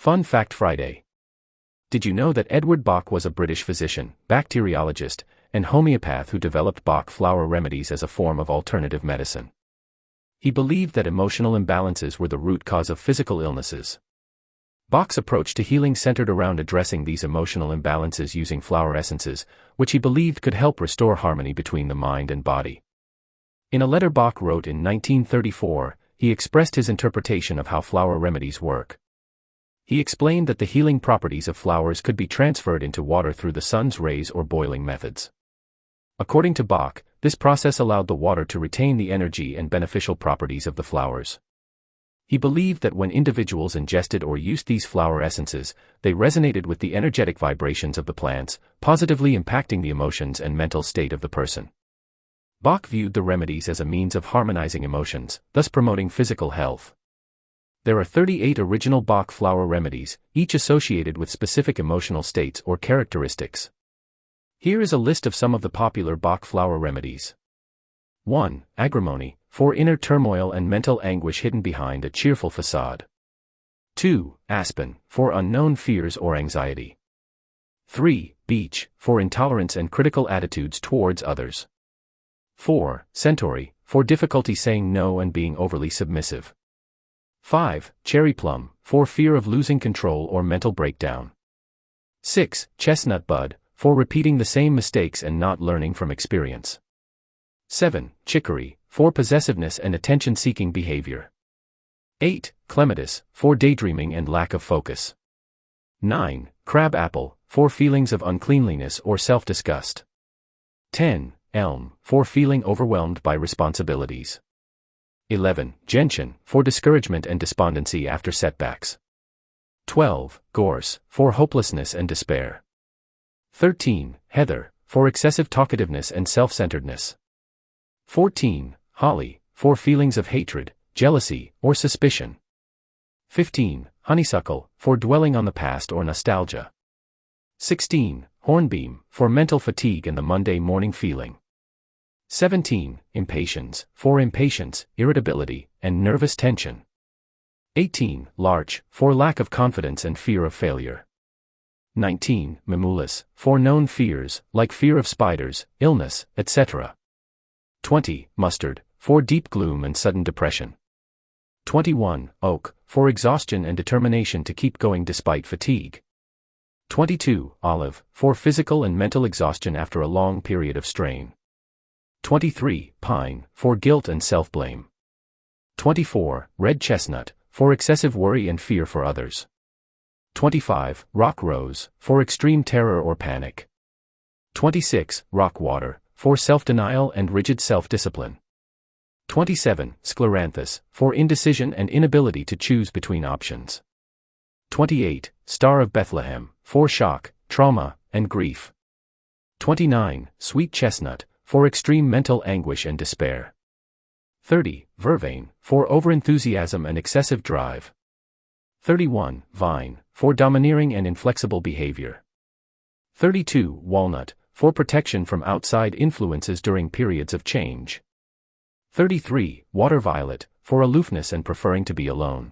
Fun Fact Friday. Did you know that Edward Bach was a British physician, bacteriologist, and homeopath who developed Bach flower remedies as a form of alternative medicine? He believed that emotional imbalances were the root cause of physical illnesses. Bach's approach to healing centered around addressing these emotional imbalances using flower essences, which he believed could help restore harmony between the mind and body. In a letter Bach wrote in 1934, he expressed his interpretation of how flower remedies work. He explained that the healing properties of flowers could be transferred into water through the sun's rays or boiling methods. According to Bach, this process allowed the water to retain the energy and beneficial properties of the flowers. He believed that when individuals ingested or used these flower essences, they resonated with the energetic vibrations of the plants, positively impacting the emotions and mental state of the person. Bach viewed the remedies as a means of harmonizing emotions, thus promoting physical health. There are 38 original Bach flower remedies, each associated with specific emotional states or characteristics. Here is a list of some of the popular Bach flower remedies. 1. Agrimony, for inner turmoil and mental anguish hidden behind a cheerful facade. 2. Aspen, for unknown fears or anxiety. 3. Beech, for intolerance and critical attitudes towards others. 4. Centauri, for difficulty saying no and being overly submissive. 5. Cherry plum, for fear of losing control or mental breakdown. 6. Chestnut bud, for repeating the same mistakes and not learning from experience. 7. Chicory, for possessiveness and attention-seeking behavior. 8. Clematis, for daydreaming and lack of focus. 9. Crab apple, for feelings of uncleanliness or self-disgust. 10. Elm, for feeling overwhelmed by responsibilities. 11. Gentian, for discouragement and despondency after setbacks. 12. Gorse, for hopelessness and despair. 13. Heather, for excessive talkativeness and self-centeredness. 14. Holly, for feelings of hatred, jealousy, or suspicion. 15. Honeysuckle, for dwelling on the past or nostalgia. 16. Hornbeam, for mental fatigue and the Monday morning feeling. 17. Impatiens, for impatience, irritability, and nervous tension. 18. Larch, for lack of confidence and fear of failure. 19. Mimulus, for known fears, like fear of spiders, illness, etc. 20. Mustard, for deep gloom and sudden depression. 21. Oak, for exhaustion and determination to keep going despite fatigue. 22. Olive, for physical and mental exhaustion after a long period of strain. 23. Pine, for guilt and self-blame. 24. Red chestnut, for excessive worry and fear for others. 25. Rock rose, for extreme terror or panic. 26. Rock water, for self-denial and rigid self-discipline. 27. Scleranthus, for indecision and inability to choose between options. 28. Star of Bethlehem, for shock, trauma, and grief. 29. Sweet chestnut, for extreme mental anguish and despair. 30. Vervain, for overenthusiasm and excessive drive. 31. Vine, for domineering and inflexible behavior. 32. Walnut, for protection from outside influences during periods of change. 33. Water violet, for aloofness and preferring to be alone.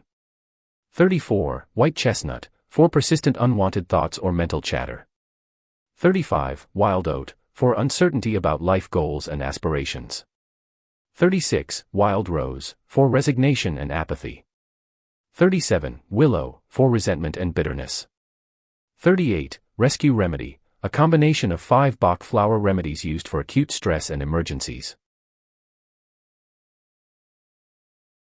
34. White chestnut, for persistent unwanted thoughts or mental chatter. 35. Wild oat, for uncertainty about life goals and aspirations. 36. Wild rose, for resignation and apathy. 37. Willow, for resentment and bitterness. 38. Rescue remedy, a combination of 5 Bach flower remedies used for acute stress and emergencies.